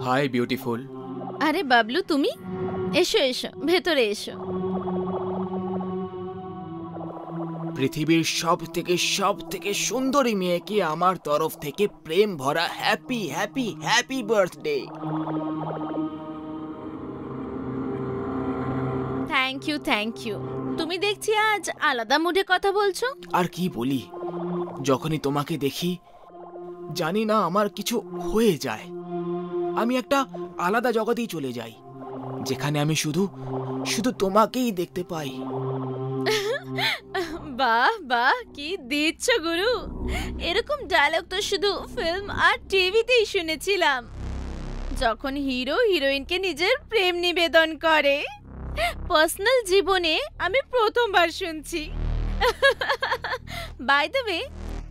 Hi beautiful. আরে বাবলু, তুমি এসো এসো, ভেতরে এসো। পৃথিবীর সব থেকে সুন্দরী মেয়েকে আমার তরফ থেকে প্রেম ভরা happy happy happy birthday. Thank you. তুমি দেখছি আজ আলাদা মুডে কথা বলছো। আর কি বলি, যখনই তোমাকে দেখি জানি না আমার কিছু হয়ে যায়। আমি একটা আলাদা জগতেই চলে যাই, যেখানে আমি শুধু শুধু তোমাকেই দেখতে পাই। বাহ বাহ, কি দিচ্ছ গুরু! এরকম ডায়লগ তো শুধু ফিল্ম আর টিভিতেই শুনেছিলাম, যখন হিরো হিরোইনকে নিজের প্রেম নিবেদন করে। পার্সোনাল জীবনে আমি প্রথমবার শুনছি। বাই দ্য ওয়ে,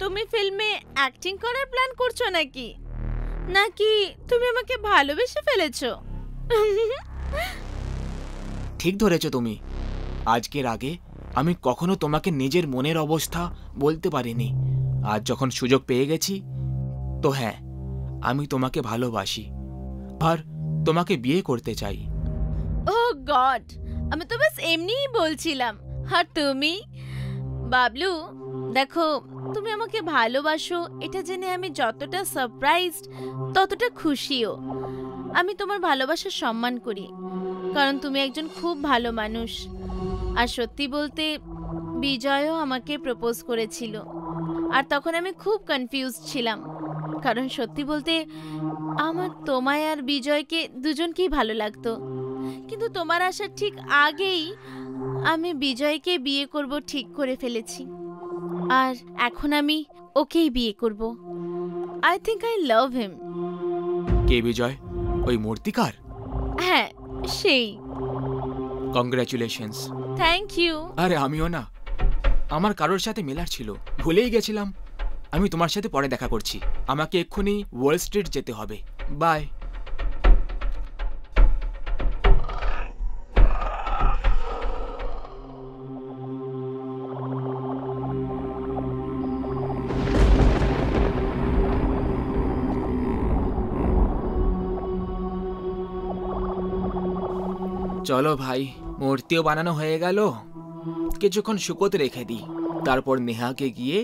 তুমি ফিল্মে অ্যাক্টিং করার প্ল্যান করছো নাকি, নাকি তুমি আমাকে ভালোবেসে ফেলেছো? ঠিক ধরেছো তুমি। আজকের আগে আমি কখনো তোমাকে নিজের মনের অবস্থা বলতে পারিনি। আজ যখন সুযোগ পেয়ে গেছি, তো হ্যাঁ, আমি তোমাকে ভালোবাসি আর তোমাকে বিয়ে করতে চাই। ও গড, আমি তো বাস এমনিই বলছিলাম। আর তুমি? বাবলু দেখো, তুমি আমাকে ভালোবাসো এটা জেনে আমি যতটা সারপ্রাইজড ততটা খুশিও। আমি তোমার ভালোবাসার সম্মান করি, কারণ তুমি একজন খুব ভালো মানুষ। আর সত্যি বলতে, বিজয়ও আমাকে প্রপোজ করেছিল, আর তখন আমি খুব কনফিউজড ছিলাম, কারণ সত্যি বলতে আমার তোমায় আর বিজয়কে দুজনকেই ভালো লাগতো। কিন্তু তোমার আসার ঠিক আগেই আমি বিজয়কে বিয়ে করব ঠিক করে ফেলেছি, আর এখন আমি ওকেই বিয়ে করব। I think I love him. কে বিজয়? ওই মূর্তিকার? হ্যাঁ, সেই। কংগ্রাচুলেশনস। Thank you. আরে আমিও না, আমার কারোর সাথে মেলার ছিল, ভুলেই গেছিলাম। আমি তোমার সাথে পরে দেখা করছি। আমাকে এক্ষুনি ওয়াল স্ট্রিট যেতে হবে। বাই। চলো ভাই, মূর্তিও বানানো হয়ে গেল, কিছুক্ষণ শুকোতে রেখে দিই, তারপর নেহাকে গিয়ে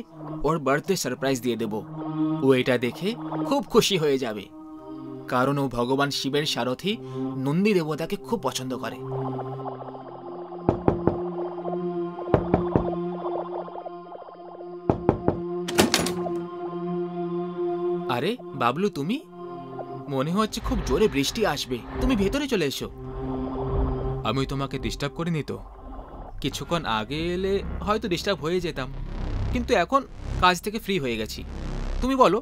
ওর বার্থডে সারপ্রাইজ দিয়ে দেব। ও এটা দেখে খুব খুশি হয়ে যাবে, কারণ ও ভগবান শিবের সারথি নন্দী দেবতাকে খুব পছন্দ করে। আরে বাবলু, তুমি? মনে হচ্ছে খুব জোরে বৃষ্টি আসবে, তুমি ভেতরে চলে এসো। আমি তোমাকে ডিস্টার্ব করিনি তো? কিছুক্ষণ আগে এলে হয়তো ডিস্টার্ব হয়ে যেতাম, কিন্তু এখন কাজ থেকে ফ্রি হয়ে গেছি। তুমি বলো,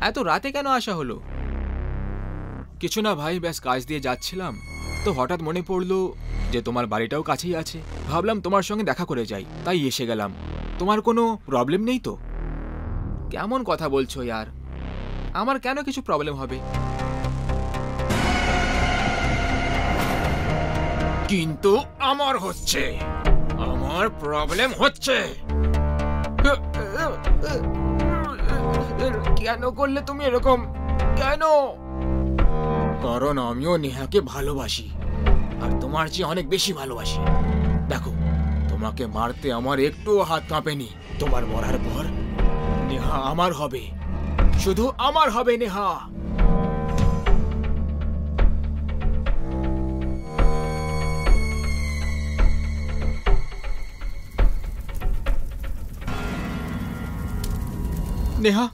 এত রাতে কেন আসা হলো? কিছু না ভাই, ব্যাস কাজ দিয়ে যাচ্ছিলাম, তো হঠাৎ মনে পড়লো যে তোমার বাড়িটাও কাছেই আছে, ভাবলাম তোমার সঙ্গে দেখা করে যাই, তাই এসে গেলাম। তোমার কোনো প্রবলেম নেই তো? কেমন কথা বলছো ইয়ার, আমার কেন কিছু প্রবলেম হবে? কিন্তু আমার হচ্ছে, আমার প্রবলেম হচ্ছে। কেন করলে তুমি এরকম? কেন? কারণ আমিও নেহাকে ভালোবাসি, আর তোমার চেয়ে অনেক বেশি ভালোবাসি। দেখো, তোমাকে মারতে আমার একটুও হাত কাঁপেনি। তোমার মরার পর নেহা আমার হবে, শুধু আমার হবে নেহা। নেহা,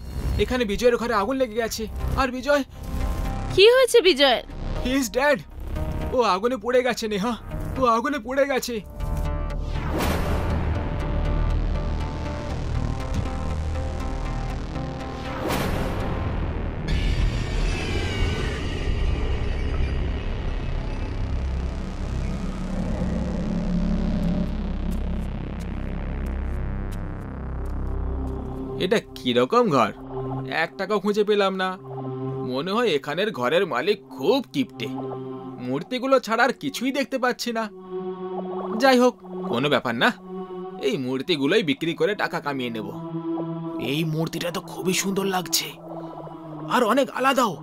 এখানে বিজয়ের ঘরে আগুন লেগে গেছে। আর বিজয়? কি হয়েছে বিজয়ের? He is dead. ও আগুনে পড়ে গেছে নেহা, ও আগুনে পড়ে গেছে। এটা কিরকম ঘর? এক টাকাও খুঁজে পেলাম না। মনে হয় এখানের ঘরের মালিক খুব কিপটে, মূর্তিগুলো ছাড়া আর কিছুই দেখতে পাচ্ছি না। যাই হোক, কোনো ব্যাপার না, এই মূর্তিগুলোই বিক্রি করে টাকা কামিয়ে নেব। এই মূর্তিটা তো খুবই সুন্দর লাগছে, আর অনেক আলাদাও।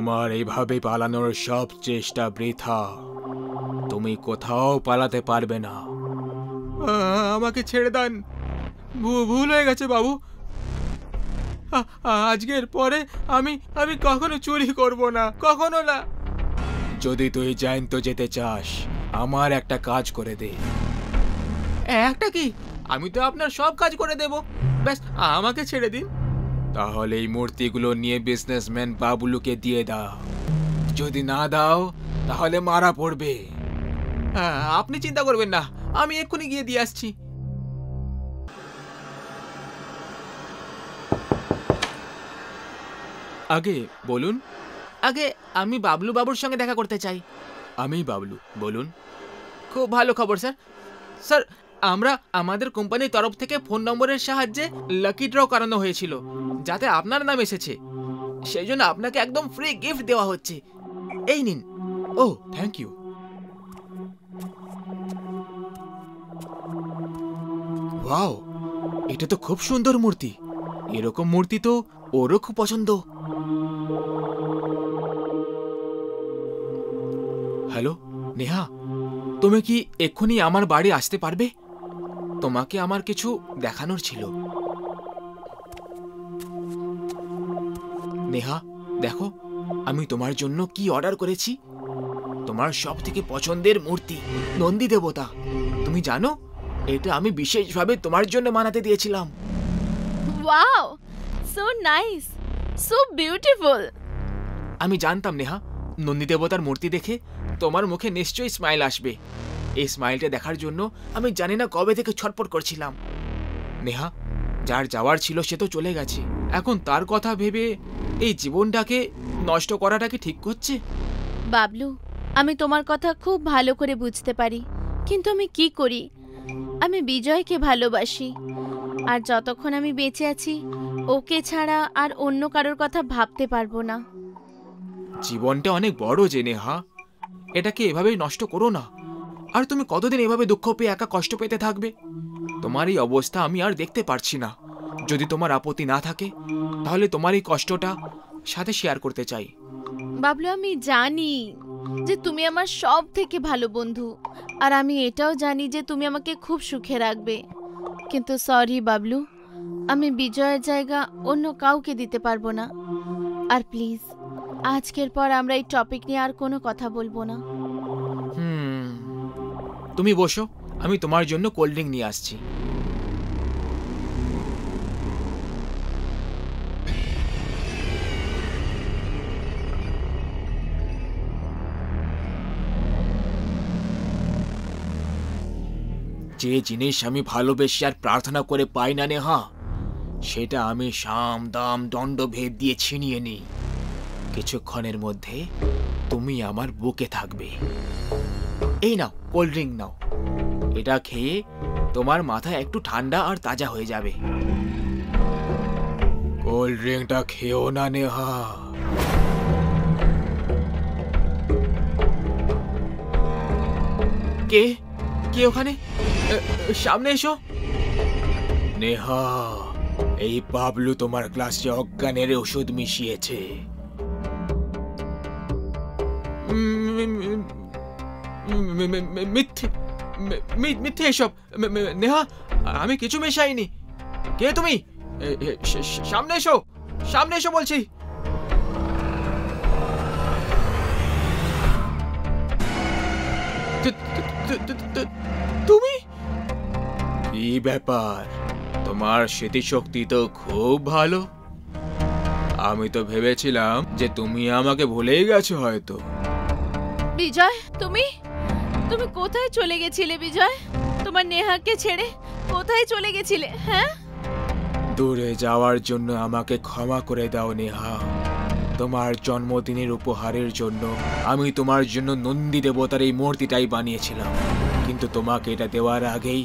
তোমার এইভাবে পালানোর সব চেষ্টা বৃথা। তুমি কোথাও পালাতে পারবে না। আমাকে ছেড়ে দেন, ভুল হয়ে গেছে বাবু। আজকের পরে আমি কখনো চুরি করব না, কখনো না। যদি তুই জ্যান্ত যেতে চাস, আমার একটা কাজ করে দে। একটা কি? আমি তো আপনার সব কাজ করে দেব, ব্যাস আমাকে ছেড়ে দিন। তাহলে এই মূর্তিগুলো নিয়ে বিজনেসম্যান বাবলুকে দিয়ে দাও। যদি না দাও তাহলে মারা পড়বে। আপনি চিন্তা করবেন না, আমি এক্ষুনি গিয়ে দিয়ে আসছি। আগে বলুন। আগে আমি বাবলু বাবুর সঙ্গে দেখা করতে চাই। আমি বাবলু, বলুন। খুব ভালো খবর স্যার। স্যার, আমরা আমাদের কোম্পানির তরফ থেকে ফোন নম্বরের সাহায্যে লাকি ড্র করানো হয়েছিল, যাতে আপনার নাম এসেছে। সেই জন্য আপনাকে একদম ফ্রি গিফট দেওয়া হচ্ছে। এই নিন। ও থ্যাংক ইউ। ওয়াও, এটা তো খুব সুন্দর মূর্তি। এরকম মূর্তি তো ওরও খুব পছন্দ। হ্যালো নেহা, তুমি কি এক্ষুনি আমার বাড়ি আসতে পারবে? তোমাকে আমার কিছু দেখানোর ছিল। নেহা দেখো, আমি তোমার জন্য কি অর্ডার করেছি। তোমার সব থেকে পছন্দের মূর্তি, নন্দী দেবতা। তুমি জানো, এটা আমি বিশেষভাবে তোমার জন্য বানাতে দিয়েছিলাম। Wow, so nice, so beautiful. আমি জানতাম নেহা, নন্দী দেবতার মূর্তি দেখে তোমার মুখে নিশ্চয়ই স্মাইল আসবে। এই স্মাইলটা দেখার জন্য আমি জানি না কবে থেকে ছটফট করছিলাম। নেহা, যার যাওয়ার ছিল সে তো চলে গেছে। এখন তার কথা ভেবে এই জীবনটাকে নষ্ট করাটা কি ঠিক করছে? বাবলু, আমি তোমার কথা খুব ভালো করে বুঝতে পারি, কিন্তু আমি কি করি? আমি বিজয়কে ভালোবাসি, আর যতক্ষণ আমি বেঁচে আছি ওকে ছাড়া আর অন্য কারোর কথা ভাবতে পারবো না। জীবনটা অনেক বড় যে নেহা, এটাকে এভাবেই নষ্ট করো না। আর তুমি কতদিন এভাবে দুঃখ পেয়ে একা কষ্ট পেতে থাকবে? তোমার এই অবস্থা আমি আর দেখতে পারছি না। যদি তোমার আপত্তি না থাকে তাহলে তোমার এই কষ্টটা সাথে শেয়ার করতে চাই। বাবলু, আমি জানি যে তুমি আমার সব থেকে ভালো বন্ধু, আর আমি এটাও জানি যে তুমি আমাকে খুব সুখে রাখবে। কিন্তু সরি বাবলু, আমি বিজয়ের জায়গা অন্য কাউকে দিতে পারবো না। আর প্লিজ, আজকের পর আমরা এই টপিক নিয়ে আর কোনো কথা বলবো না। তুমি বসো, আমি তোমার জন্য কোল্ড ড্রিঙ্ক নিয়ে আসছি। যে জিনিস আমি ভালোবেসে আর প্রার্থনা করে পাই না নেহা, সেটা আমি সাম দাম দণ্ডভেদ দিয়ে ছিনিয়ে নিই। কিছুক্ষণের মধ্যে তুমি আমার বুকে থাকবে। এই নাও কোল্ড ড্রিঙ্ক নাও, এটা খেয়ে তোমার মাথা একটু ঠান্ডা আর তাজা হয়ে যাবে। কোল্ড ড্রিঙ্কটা খেও না নেহা। কে কে ওখানে? সামনে এসো। নেহা, এই বাবলু তোমার গ্লাসে অজ্ঞানের ওষুধ মিশিয়েছে। মিথ্যে এসব। নেহা, আমি কিছু মেশাইনি। কে তুমি? সামনে এসো, সামনে এসো বলছি। তুমি? কি ব্যাপার, তোমার স্মৃতিশক্তি তো খুব ভালো। আমি তো ভেবেছিলাম যে তুমি আমাকে ভুলেই গেছো হয়তো। বিজয়, তুমি তুমি কোথায় চলে গেছিলে বিজয়? তোমার নেহাকে ছেড়ে কোথায় চলে গেছিলে? হ্যাঁ, দূরে যাওয়ার জন্য আমাকে ক্ষমা করে দাও নেহা। তোমার জন্মদিনের উপহারের জন্য আমি তোমার জন্য নন্দী দেবতার এই মূর্তিটাই বানিয়েছিলাম, কিন্তু তোমাকে এটা দেওয়ার আগেই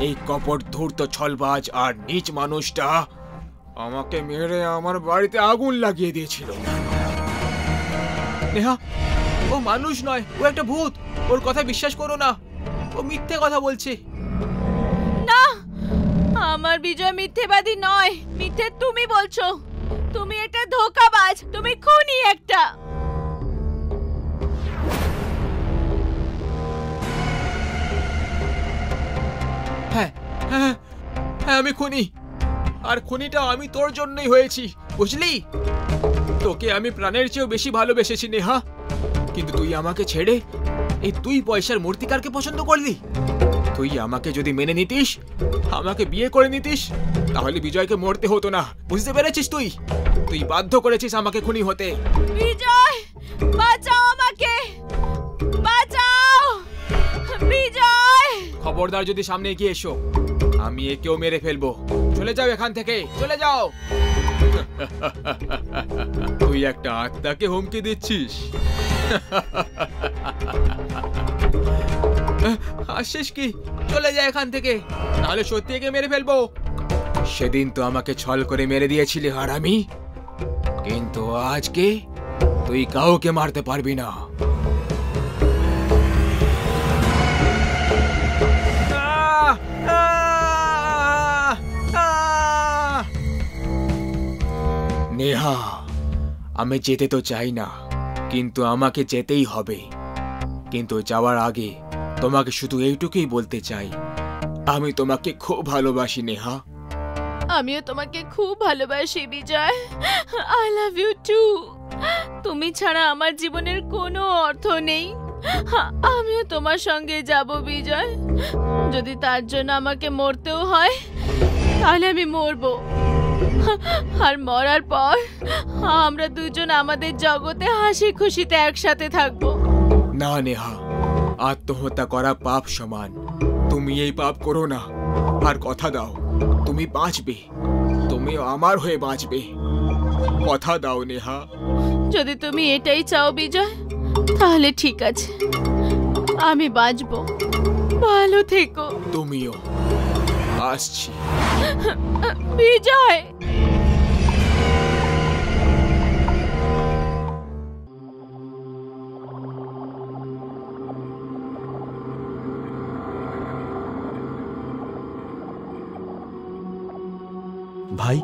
এই কপট ধূর্ত ছলবাজ আর নীচ মানুষটা আমাকে মেরে আমার বাড়িতে আগুন লাগিয়ে দিয়েছিল। নেহা, ও মানুষ নয়, ও একটা ভূত। ওর কথা বিশ্বাস করো না, ও মিথ্যে কথা বলছে। না, আমার বিজয় মিথ্যেবাদী নয়, মিথ্যে তুমি বলছো। তুমি একটা ধোঁকাবাজ, তুমি খুনি একটা। হ্যাঁ হ্যাঁ, আমি খুনি, আর খুনিটা আমি তোর জন্যই হয়েছি, বুঝলি? তোকে আমি প্রাণের চেয়েও বেশি ভালোবেসেছি নেহা, কিন্তু তুই আমাকে ছেড়ে এই তুই পয়সার মূর্তিকারকে পছন্দ করলি। তুই আমাকে যদি মেনে নিতিস, আমাকে বিয়ে করে নিতিস, তাহলে বিজয়কে মরতে হতো না, বুঝতে পেরেছিস? তুই তুই বাধ্য করেছিস আমাকে খুনি হতে। বিজয়, বাঁচাও আমাকে, বাঁচাও বিজয়। খবরদার যদি সামনে এগিয়ে এসো, আমি একেও মেরে ফেলবো। চলে যাও এখান থেকে, চলে যাও। তুই একটা আত্মাকে হুমকি দিচ্ছিস? হাসিস কি? চলে যা এখান থেকে, নাহলে সত্যি একে মেরে ফেলবো। সেদিন তো আমাকে ছল করে মেরে দিয়েছিলি হারামি, কিন্তু আজকে তুই কাউকে মারতে পারবি না। নেহা, আমি যেতে তো চাই না, কিন্তু আমাকে যেতেই হবে। কিন্তু যাওয়ার আগে তোমাকে শুধু এইটুকুই বলতে চাই, আমি তোমাকে খুব ভালোবাসি নেহা। আমিও তোমাকে খুব ভালোবাসি Bijoy. I love you too. তুমি ছাড়া আমার জীবনের কোনো অর্থ নেই। আমিও তোমার সঙ্গে যাব বিজয়। যদি তার জন্য আমাকে মরতেও হয়, তাহলে আমি মরবো। আর মরার পর আমরা দুজন আমাদের জগতে হাসি খুশিতে একসাথে থাকবো। না নেহা, আত্মহত্যা করা পাপ সমান। তুমি এই পাপ করো না, আর কথা দাও তুমি বাঁচবে, তুমি আমার হয়ে বাঁচবে। কথা দাও নেহা। যদি তুমি এটাই চাও বিজয়, তাহলে ঠিক আছে, আমি বাঁচবো। ভালো থেকো। তুমিও। আসছি। বিজয়। ভাই,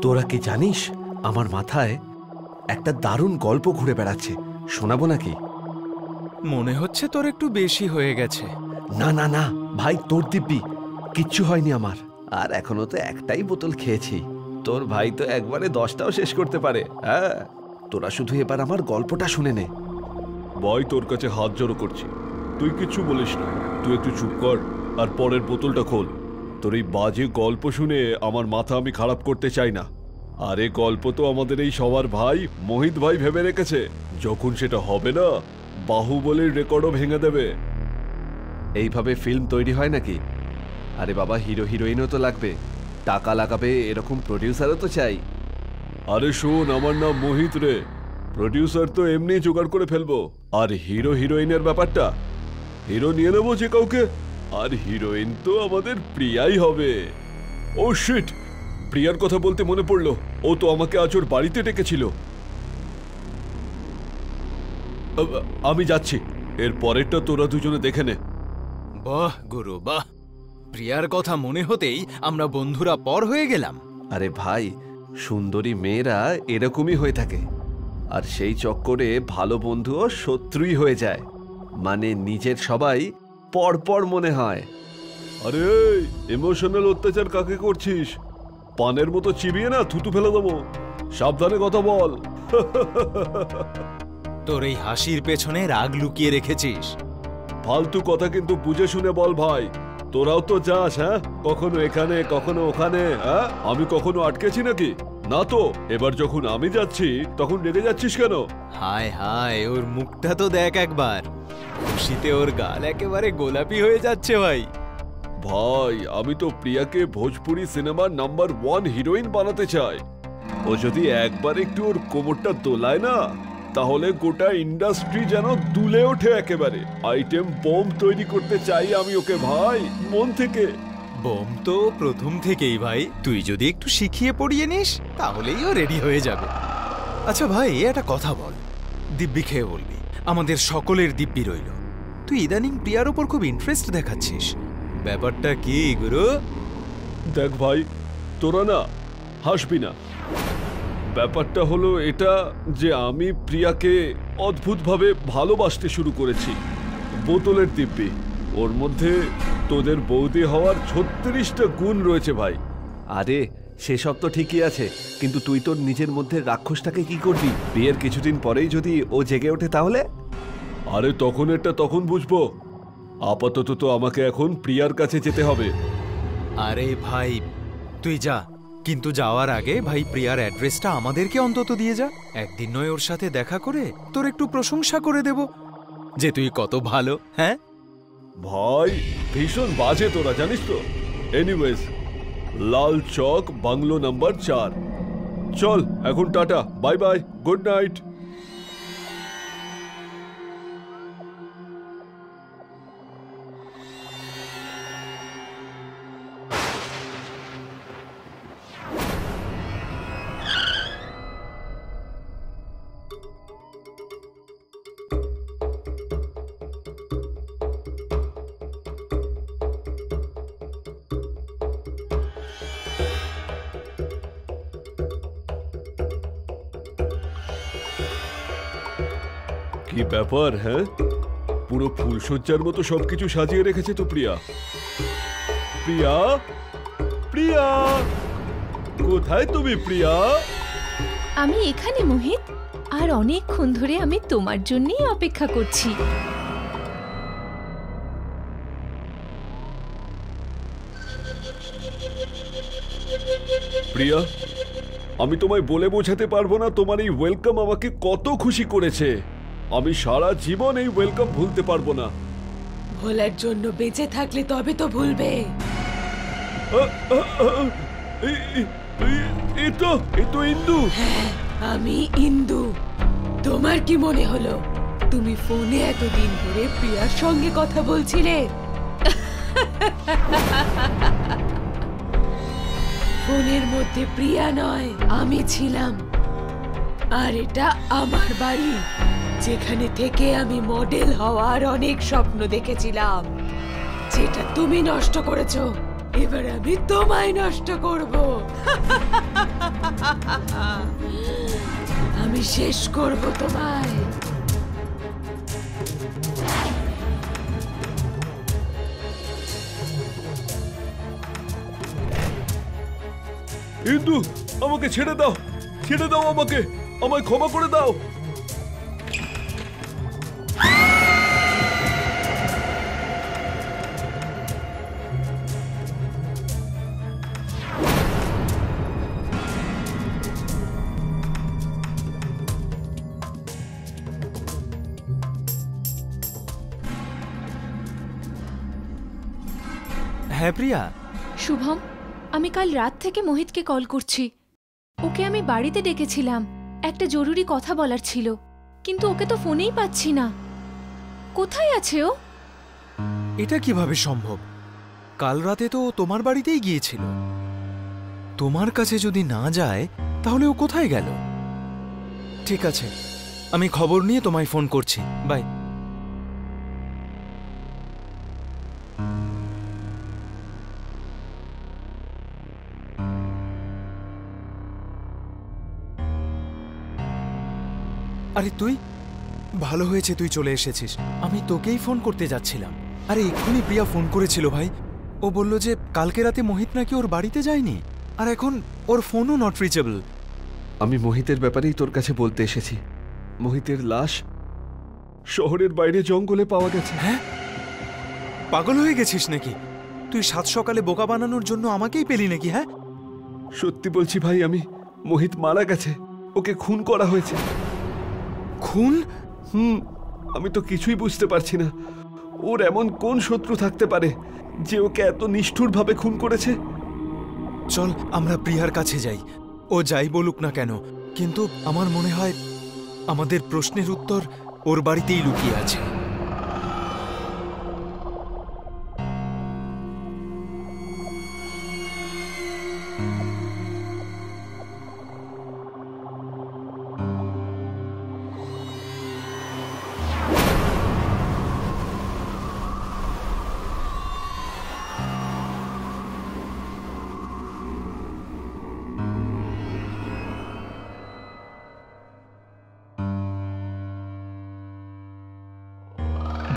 তোরা কি জানিস আমার মাথায় একটা দারুণ গল্প ঘুরে বেড়াচ্ছে, শোনাবো নাকি? মনে হচ্ছে তোর একটু বেশি হয়ে গেছে। না না না ভাই, তোর দিব্যি, কিচ্ছু হয়নি আমার। আর এখনো তো একটাই বোতল খেয়েছি। তোর ভাই তো একবারে 10টাও শেষ করতে পারে। হ্যাঁ, তোরা শুধু এবার আমার গল্পটা শুনে নে। ভাই, তোর কাছে হাত জড়ো করছি, তুই কিচ্ছু বলিস না। তুই একটু চুপ কর আর পরের বোতলটা খোল। তোর এই বাজে গল্প শুনে আমার মাথা আমি খারাপ করতে চাই না। আরে গল্প তো আমাদের এই সবার ভাই মোহিত ভাই ভেবে রেখেছে। যখন সেটা হবে না, বাহুবলীর রেকর্ডও ভেঙে দেবে। এইভাবে ফিল্ম তৈরি হয় নাকি? আরে বাবা, হিরো হিরোইনও তো লাগবে, টাকা লাগাবে এরকম প্রডিউসারও তো চাই। আরে শোন, আমার নাম মোহিত রে। প্রডিউসার তো এমনি জোগাড় করে ফেলবো। আর হিরো হিরোইনের ব্যাপারটা, হিরো নিয়ে নেবো যে কাউকে, আর হিরোইন তো আমাদের প্রিয়াই হবে। ও শিট, প্রিয়ার কথা বলতে মনে পড়লো, ও তো আমাকে আজ ওর বাড়িতে ডেকেছিল। আমি যাচ্ছি, এর পরেরটা তোরা দুজনে দেখে নে। বাহ গুরু বাহ, প্রিয়ার কথা মনে হতেই আমরা বন্ধুরা পর হয়ে গেলাম। আরে ভাই, সুন্দরী মেয়েরা এরকমই হয়ে থাকে, আর সেই চক্করে ভালো বন্ধুও শত্রুই হয়ে যায়। মানে নিজের সবাই পরপর মনে হয়। আরে ইমোশনাল অত্যাচার কাকে করছিস? পানের মতো চিবিয়ে না থুতু ফেলে দেবো, সাবধানে কথা বল। তোর এই হাসির পেছনে রাগ লুকিয়ে রেখেছিস। ফালতু কথা কিন্তু বুঝে শুনে বল ভাই। তোরাও তো যাস, হ্যাঁ, কখনো এখানে কখনো ওখানে। হ্যাঁ, আমি কখনো আটকেছি নাকি? না তো। এবার যখন আমি যাচ্ছি তখন রেগে যাচ্ছিস কেন? হায় হায়, ওর মুখটা তো দেখ একবার, খুশিতে ওর গাল একেবারে গোলাপি হয়ে যাচ্ছে ভাই। ভাই, আমি তো প্রিয়াকে ভোজপুরি সিনেমার নাম্বার 1 হিরোইন বানাতে চাই। ও যদি একবার একটু ওর কোমরটা দোলায় না, তাহলে গোটা ইন্ডাস্ট্রি যেন দুলে ওঠে একেবারে। আইটেম বোম তৈরি করতে চাই আমি ওকে ভাই, মন থেকে। বোম তো প্রথম থেকেই ভাই, তুই যদি একটু শিখিয়ে পড়িয়ে নিস তাহলেই ও রেডি হয়ে যাবে। আচ্ছা ভাই, একটা কথা বল, দিব্যি খেয়ে বলবি, আমাদের সকলের দিব্যি রইল। তুই ইদানিং প্রিয়ার ওপর খুব ইন্টারেস্ট দেখাচ্ছিস, ব্যাপারটা কি গুরু? দেখ ভাই, তোরা না হাসবি না। ব্যাপারটা হলো এটা যে আমি প্রিয়াকে অদ্ভুতভাবে ভালোবাসতে শুরু করেছি। বোতলের দিব্যি, ওর মধ্যে তোদের বৌদি হওয়ার 36টা গুণ রয়েছে ভাই। আরে সেসব তো ঠিকই আছে, কিন্তু তুই তোর নিজের মধ্যে রাক্ষসটাকে কি করবি? বিয়ের কিছুদিন পরেই যদি ও জেগে ওঠে তাহলে? আরে তখন এটা তখন বুঝবো, আপাতত তো আমাকে এখন প্রিয়ার কাছে যেতে হবে। আরে ভাই তুই যা, কিন্তু যাওয়ার আগে ভাই প্রিয়ার অ্যাড্রেসটা আমাদেরকে অন্তত দিয়ে যা। একদিন নয় ওর সাথে দেখা করে তোর একটু প্রশংসা করে দেব যে তুই কত ভালো। হ্যাঁ ভাই ভীষণ বাজে তোরা, জানিস তো। এনিওয়েজ, লাল চক বাংলো নাম্বার 4। চল এখন tata, bye bye, good night. কি ব্যাপার? হ্যাঁ, পুরো ফুলসজ্জার মতো সবকিছু সাজিয়ে রেখেছে তো প্রিয়া। প্রিয়া, প্রিয়া, কোথায় তুমি প্রিয়া? আমি এখানে মোহিত, আর অনেকক্ষণ ধরে আমি তোমার জন্যই অপেক্ষা করছি। প্রিয়া, আমি তোমায় বলে বোঝাতে পারবো না তোমার এই ওয়েলকাম আমাকে কত খুশি করেছে। আমি সারা জীবন এই ওয়েলকাম ভুলতে পারবো না। ভোলার জন্য বেঁচে থাকলে তবে তো ভুলবে। এ তো ইন্দু। হ্যাঁ, আমি ইন্দু। তোমার কি মনে হলো তুমি ফোনে এতদিন ধরে প্রিয়ার সঙ্গে কথা বলছিলে? ফোনের মধ্যে প্রিয়া নয়, আমি ছিলাম। আর এটা আমার বাড়ি, যেখানে থেকে আমি মডেল হওয়ার অনেক স্বপ্ন দেখেছিলাম, যেটা তুমি নষ্ট করেছো। এবার আমি তোমায় নষ্ট করব। আমি শেষ করব তোমায়। ইন্দু, আমাকে ছেড়ে দাও, ছেড়ে দাও আমাকে, আমায় ক্ষমা করে দাও। হ্যাঁ প্রিয়া, শুভম, আমি কাল রাত থেকে মোহিতকে কল করছি। ওকে আমি বাড়িতে ডেকেছিলাম, একটা জরুরি কথা বলার ছিল, কিন্তু ওকে তো ফোনেই পাচ্ছি না। কোথায় আছে ও? এটা কিভাবে সম্ভব? কাল রাতে তো ও তোমার বাড়িতেই গিয়েছিল। তোমার কাছে যদি না যায় তাহলে ও কোথায় গেল? ঠিক আছে, আমি খবর নিয়ে তোমায় ফোন করছি। বাই। আরে তুই, ভালো হয়েছে তুই চলে এসেছিস। আমি তোকেই ফোন করতে যাচ্ছিলাম। আরে এক্ষুনি প্রিয়া ফোন করেছিল ভাই। ও বলল যে কালকে রাতে মোহিত নাকি ওর বাড়িতে যায়নি, আর এখন ওর ফোনও নট রিচেবল। আমি মোহিতের ব্যাপারেই তোর কাছে বলতে এসেছি। মোহিতের লাশ শহরের বাইরে জঙ্গলে পাওয়া গেছে। হ্যাঁ, পাগল হয়ে গেছিস নাকি? তুই সাত সকালে বোকা বানানোর জন্য আমাকেই পেলি নাকি? হ্যাঁ, সত্যি বলছি ভাই, মোহিত মারা গেছে, ওকে খুন করা হয়েছে। খুন? আমি তো কিছুই বুঝতে পারছি না। ওর এমন কোন শত্রু থাকতে পারে যে ওকে এত নিষ্ঠুরভাবে খুন করেছে? চল আমরা প্রিয়ার কাছে যাই। ও যাই বলুক না কেন, কিন্তু আমার মনে হয় আমাদের প্রশ্নের উত্তর ওর বাড়িতেই লুকিয়ে আছে।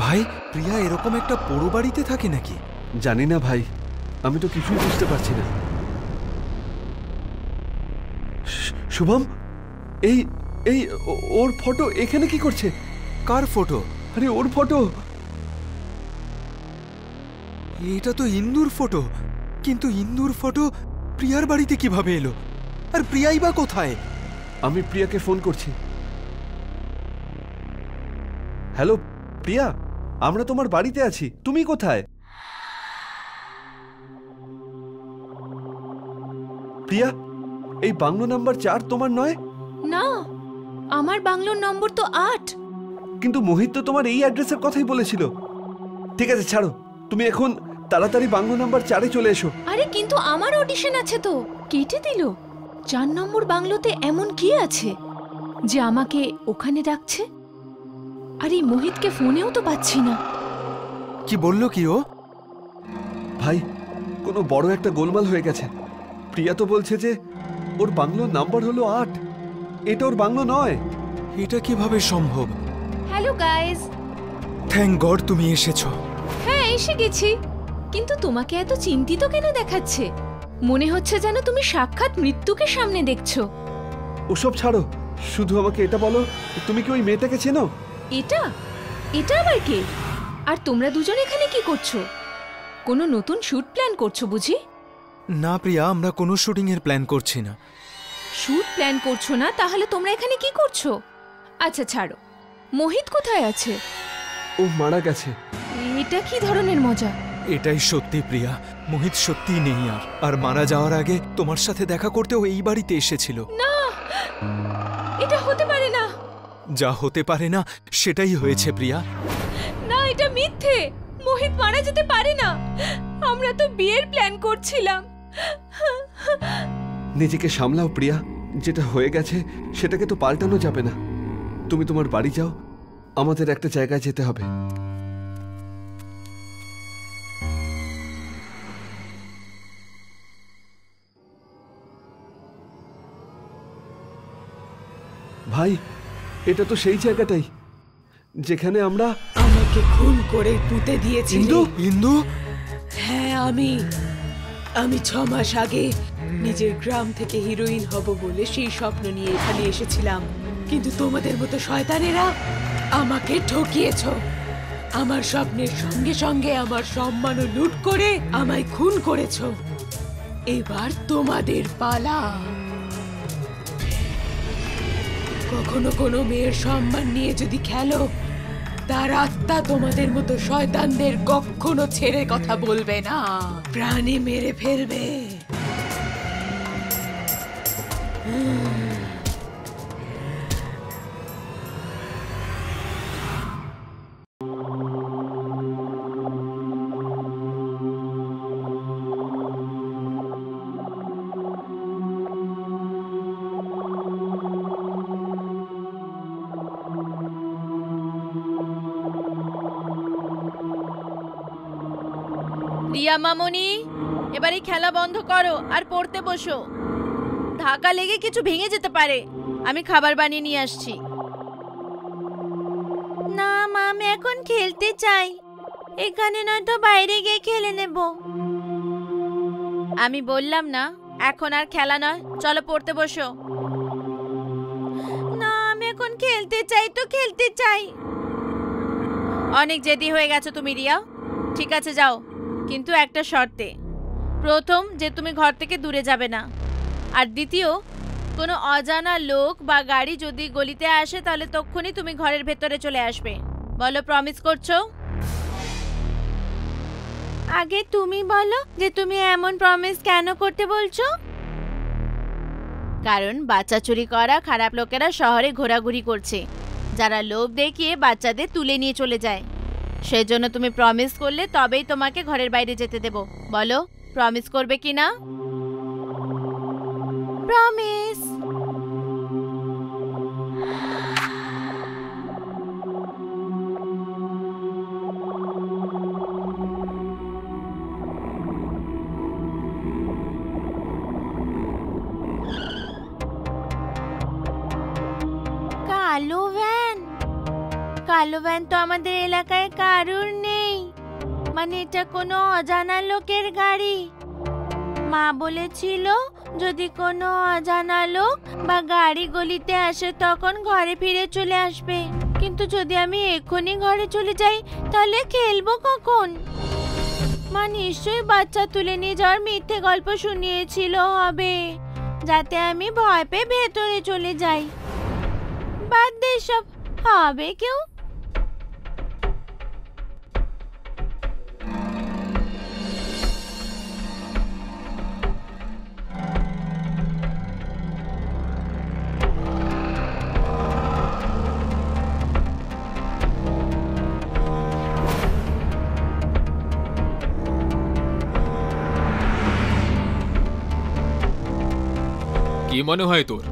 ভাই, প্রিয়া এরকম একটা পোড়ো বাড়িতে থাকে নাকি? জানি না ভাই, আমি তো কিছুই বুঝতে পারছি না। শুভম, এই এই ওর ফটো এখানে কি করছে? কার ফটো? আরে ওর ফটো। এটা তো ইন্দুর ফটো, কিন্তু ইন্দুর ফটো প্রিয়ার বাড়িতে কিভাবে এলো? আর প্রিয়াই বা কোথায়? আমি প্রিয়াকে ফোন করছি। হ্যালো প্রিয়া, আমরা তোমার বাড়িতে আছি, তুমি কোথায়? প্রিয়া, এই বাংলো নাম্বার 4 তোমার নয়? না, আমার বাংলোর নম্বর তো 8। কিন্তু মোহিত তো তোমার এই অ্যাড্রেসের কথাই বলেছিল। ঠিক আছে ছাড়ো, তুমি এখন তাড়াতাড়ি বাংলো নাম্বার 4-এ চলে এসো। আরে কিন্তু আমার অডিশন আছে তো। কেটে দিল। 4 নম্বর বাংলোতে এমন কি আছে যে আমাকে ওখানে ডাকছে? আর এই মোহিতকে ফোনেও তো পাচ্ছি না। কি বললো কি ও? ভাই, কোনো বড় একটা গোলমাল হয়ে গেছে। প্রিয়া তো বলছে যে ওর বাংলোর নাম্বার হলো 8, এটা ওর বাংলো নয়। এটা কিভাবে সম্ভব? Hello guys. থ্যাংক গড তুমি এসেছো। হ্যাঁ, এসে গেছি। কিন্তু তোমাকে এত চিন্তিত কেন দেখাচ্ছে? মনে হচ্ছে যেন তুমি সাক্ষাৎ মৃত্যুকে সামনে দেখছো। ওসব ছাড়ো, শুধু আমাকে এটা বলো, তুমি কি ওই মেয়েটাকে চেনো? এটা এটা আবার কে? আর তোমরা দুজন এখানে কি করছো? কোনো নতুন শুট প্ল্যান করছো বুঝি? না প্রিয়া, আমরা কোনো শুটিং এর প্ল্যান করছি না। শুট প্ল্যান করছো না? তাহলে তোমরা এখানে কি করছো? আচ্ছা ছাড়ো, মোহিত কোথায় আছে? ও মারা গেছে। এটা কি ধরনের মজা? এটাই সত্যি প্রিয়া, মোহিত সত্যিই নেই আর মারা যাওয়ার আগে তোমার সাথে দেখা করতেও এই বাড়িতে এসেছিল। না, এটা হতে পারে না। যা হতে পারে না সেটাই হয়েছে প্রিয়া। না, এটা মিথ্যে। মোহিত মারা যেতে পারে না। আমরা তো বিয়ের প্ল্যান করছিলাম। নিজেকে সামলাও প্রিয়া, যেটা হয়ে গেছে সেটাকে তো পাল্টানো যাবে না। তুমি তোমার বাড়ি যাও, আমাদের একটা জায়গায় যেতে হবে। ভাই, এটা তো সেই জায়গাটাই যেখানে আমরা আমাকে খুন করে পুঁতে দিয়েছিলি। ইন্দু? ইন্দু? হ্যাঁ, আমি 6 মাস আগে নিজের গ্রাম থেকে হিরোইন হব বলে সেই স্বপ্ন নিয়ে এখানে এসেছিলাম। কিন্তু তোমাদের মতো শয়তানেরা আমাকে ঠকিয়েছো। আমার স্বপ্নের সঙ্গে সঙ্গে আমার সম্মানও লুট করে আমায় খুন করেছো। এবার তোমাদের পালা। কখনো কোনো মেয়ের সম্মান নিয়ে যদি খেলো, তার আত্মা তোমাদের মতো শয়তানদের কখনো ছেড়ে কথা বলবে না, প্রাণে মেরে ফেলবে। রিয়া মামনি, এবার এই খেলা বন্ধ করো আর পড়তে বসো। ধাক্কা লেগে কিছু ভেঙে যেতে পারে। আমি খাবার বানিয়ে নিয়ে আসছি। না মা, আমি এখন খেলতে চাই। এখানে নয়তো বাইরে গিয়ে খেলে নেব। আমি বললাম না, এখন আর খেলা নয়, চলো পড়তে বসো। না, আমি এখন খেলতে চাই তো খেলতে চাই। অনেক জেদি হয়ে গেছো তুমি রিয়া। ঠিক আছে যাও, কিন্তু একটা শর্তে। প্রথম, যে তুমি ঘর থেকে দূরে যাবে না। আর দ্বিতীয়, কোনো অজানা লোক বা গাড়ি যদি গলিতে আসে তাহলে তখনই তুমি ঘরের ভেতরে চলে আসবে। বলো, প্রমিস করছো? আগে তুমি বলো যে তুমি এমন প্রমিস কেন করতে বলছো? কারণ বাচ্চা চুরি করা খারাপ লোকেরা শহরে ঘোরাঘুরি করছে, যারা লোভ দেখিয়ে বাচ্চাদের তুলে নিয়ে চলে যায়। সেজন্য তুমি প্রমিস করলে তবেই তোমাকে ঘরের বাইরে যেতে দেব। বলো, প্রমিস করবে কি না? প্রমিস। কালো ভ্যান? কালো ভ্যান তো আমাদের এলাকায় কারুর নেই। মানে এটা কোনো অজানা লোকের গাড়ি। মা বলেছিল যদি কোনো অজানা লোক বা গাড়ি গলিতে আসে তখন ঘরে ফিরে চলে আসবে, কিন্তু যদি আমি এখনই ঘরে চলে যাই তাহলে খেলবো কখন? মা নিশ্চয়ই বাচ্চা তুলে নিয়ে যাওয়ার মিথ্যে গল্প শুনিয়েছিল হবে, যাতে আমি ভয় পেয়ে ভেতরে চলে যাই। বাদ দে সব, হবে কেউ? কি মনে হয় তোর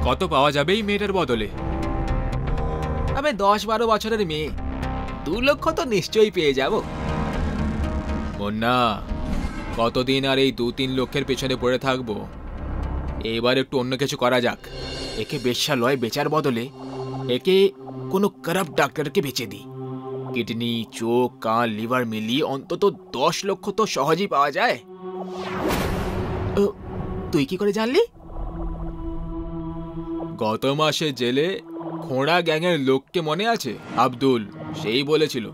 কত পাওয়া যাবে এই মেয়েটার বদলে? আমি 10-12 বছরের মেয়ে, 2 লক্ষ তো নিশ্চয়ই পেয়ে যাব। মুন্না, কতদিন আর এই 2-3 লক্ষের পেছনে পড়ে থাকবো? এবার একটু অন্য কিছু করা যাক। একে বেশ্যালয় বেচার বদলে একে কোনো কারাপ্ট ডাক্তারকে বেচে দিই। কিডনি, চোখ, কান, লিভার মিলিয়ে অন্তত 10 লক্ষ তো সহজেই পাওয়া যায়। তুই কি করে জানলি? গত মাসে জেলে খোঁড়া গ্যাংয়ের লোককে মনে আছে? আব্দুল, সেই বলেছিল।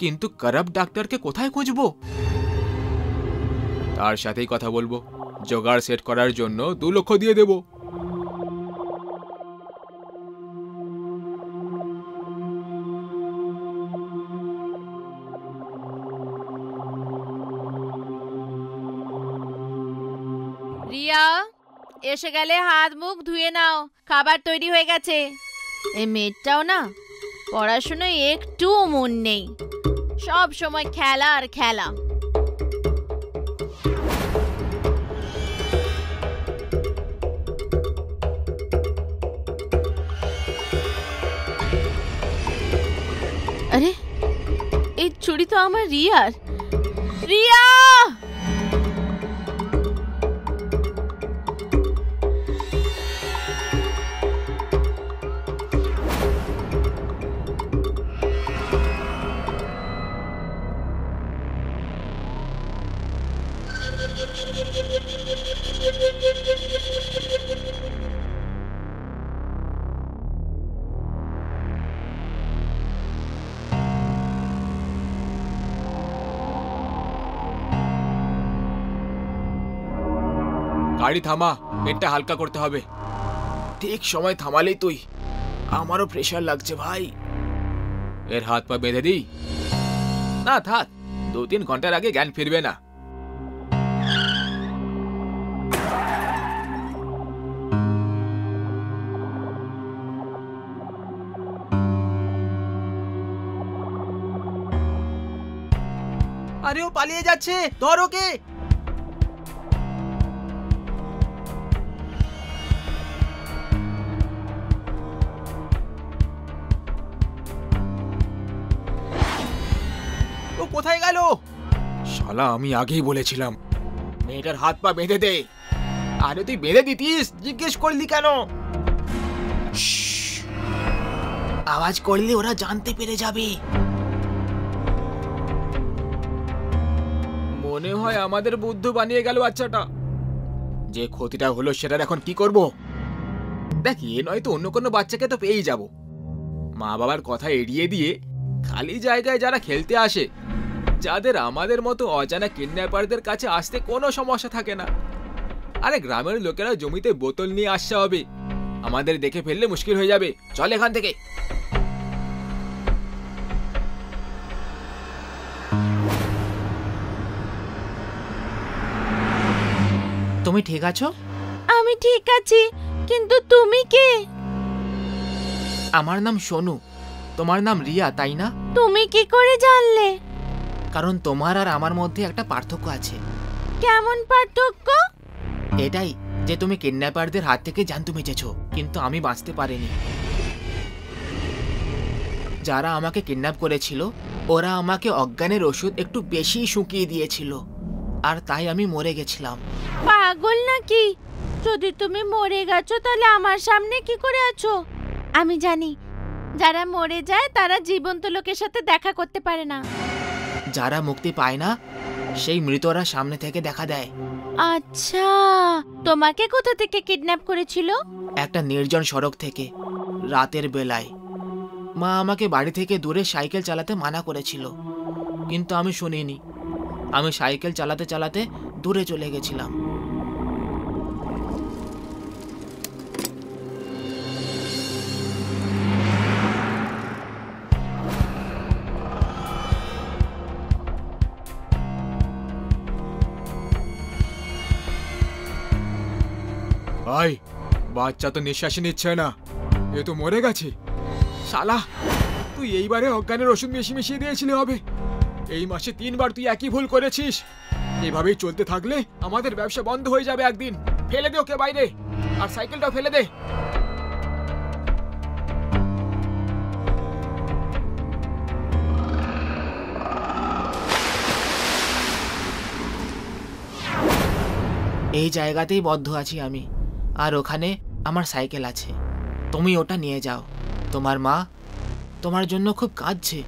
কিন্তু কারাপ্ট ডাক্তারকে কোথায় খুঁজবো? তার সাথেই কথা বলবো, জোগাড় সেট করার জন্য 2 লক্ষ দিয়ে দেব। রিয়া, এসে গেলে হাত মুখ ধুয়ে নাও, খাবার তৈরি হয়ে গেছে। এই মেয়েটাও না পড়াশোনায় একটু মন নেই, সব সময় খেলা আর খেলা। আরে এই চুড়ি তো আমার রিয়ার। রিয়া! গাড়ি থামা, পেটটা হালকা করতে হবে। ঠিক সময় থামালেই তুই। আমারও প্রেশার লাগছে ভাই। এর হাত পা বেঁধে দিই? না থাক, 2-3 ঘন্টার আগে জ্ঞান ফিরবে না। আরে ও পালিয়ে যাচ্ছে, ধর ওকে। ও কোথায় গেল? শালা, আমি আগেই বলেছিলাম মেয়েটার হাত পা বেঁধে দে। আরে তুই বেঁধে দিতিস, জিজ্ঞেস করলি কেন? আওয়াজ করলে ওরা জানতে পেরে যাবে। মনে হয় আমাদের বুদ্ধ বানিয়ে গেল বাচ্চাটা। যে ক্ষতিটা হলো সেটার এখন কি করব? দেখ, এ নয় তো অন্য কোনো বাচ্চাকে তো পেয়েই যাব। মা বাবার কথা এড়িয়ে দিয়ে খালি জায়গায় যারা খেলতে আসে, যাদের আমাদের মতো অজানা কিডন্যাপারদের কাছে আসতে কোনো সমস্যা থাকে না। আরে গ্রামের লোকেরা জমিতে বোতল নিয়ে আসতে হবে, আমাদের দেখে ফেললে মুশকিল হয়ে যাবে। চল এখান থেকে। তুমি ঠিক আছো? আমি ঠিক আছি, কিন্তু তুমি কে? আমার নাম সোনু, তোমার নাম রিয়া, তাই না? তুমি কি করে জানলে? কারণ তোমার আর আমার মধ্যে একটা পার্থক্য আছে। কেমন পার্থক্য? এটাই যে তুমি কিডন্যাপারদের হাত থেকে জ্যান্ত বেঁচেছো, কিন্তু আমি বাঁচতে পারিনি। যারা আমাকে কিডন্যাপ করেছিল ওরা আমাকে অজ্ঞানের ওষুধ একটু বেশি শুকিয়ে দিয়েছিল, আর তাই আমি মরে গেছিলাম। পাগল নাকি? যদি তুমি মরে গেছো তাহলে আমার সামনে কি করে আছো? আমি জানি যারা মরে যায় তারা জীবন্ত লোকের সাথে দেখা করতে পারে না। যারা মুক্তি পায় না সেই মৃতরা সামনে থেকে দেখা দেয়। আচ্ছা, তোমাকে কোথা থেকে কিডন্যাপ করেছিল? একটা নির্জন সড়ক থেকে, রাতের বেলায়। মা আমাকে বাড়ি থেকে দূরে সাইকেল চালাতে মানা করেছিল, কিন্তু আমি শুনিনি। আমি সাইকেল চালাতে চালাতে দূরে চলে গেছিলাম। ভাই, বাচ্চা তো নিঃশ্বাসই নিচ্ছে না, এ তো মরে গেছে। শালা, তুই এইবারে অজ্ঞানের ওষুধ মিশিয়ে দিয়েছিলে হবে। এই মাসে 3 বার তুই একই ভুল করেছিস। এভাবেই চলতে থাকলে আমাদের ব্যবসা বন্ধ হয়ে যাবে একদিন। ফেলে দে ওকে বাইরে, আর সাইকেলটাও ফেলে দে। এই জায়গাতেই বদ্ধ আছি আমি, আর ওখানে আমার সাইকেল আছে। তুমি ওটা নিয়ে যাও। তোমার মা তোমার জন্য খুব কাঁদছে।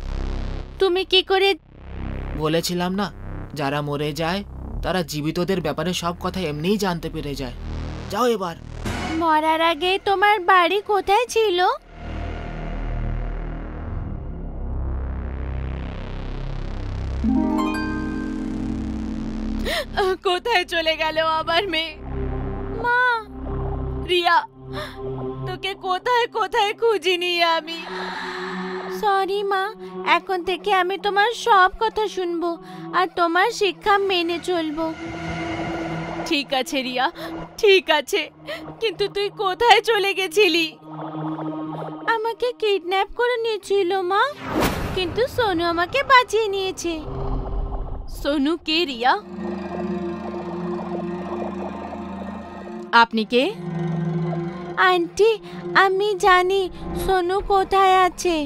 তুমি কি করে? বলেছিলাম না, যারা মরে যায় তারা জীবিতদের ব্যাপারে সব কথা এমনিই জানতে পেরে যায়। যাও এবার। মরার আগে তোমার বাড়ি কোথায় ছিল? কোথায় চলে গেল আবার মেয়ে? মা, রিয়া, তোকে কোথায় কোথায় খুঁজিনি আমি। সরি মা, এখন থেকে আমি তোমার সব কথা শুনবো আর তোমার শিক্ষা মেনে চলবো। ঠিক আছে রিয়া, ঠিক আছে, কিন্তু তুই কোথায় চলে গেছিলি? আমাকে কিডন্যাপ করে নিয়েছিল মা, কিন্তু সোনু আমাকে বাঁচিয়ে নিয়েছে। সোনু কে রিয়া? আপনি কে? আন্টি, আমি জানি সোনু কোথায় আছে।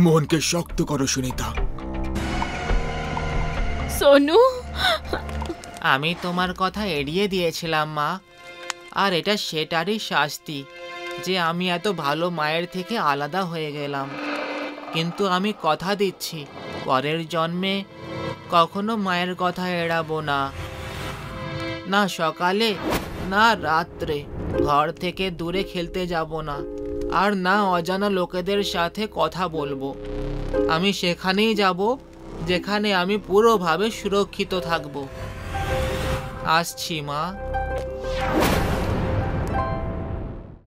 মনকে শক্ত করো সুনিতা। সোনু, আমি তোমার কথা এড়িয়ে দিয়েছিলাম মা, আর এটা সেটারই শাস্তি যে আমি এত ভালো মায়ের থেকে আলাদা হয়ে গেলাম। কিন্তু আমি কথা দিচ্ছি, পরের জন্মে কখনো মায়ের কথা এড়াবো না। না সকালে না রাত্রে ঘর থেকে দূরে খেলতে যাব না, আর না অজানা লোকেদের সাথে কথা বলবো। আমি সেখানেই যাব যেখানে আমি পুরোভাবে সুরক্ষিত থাকব। আসছি মা।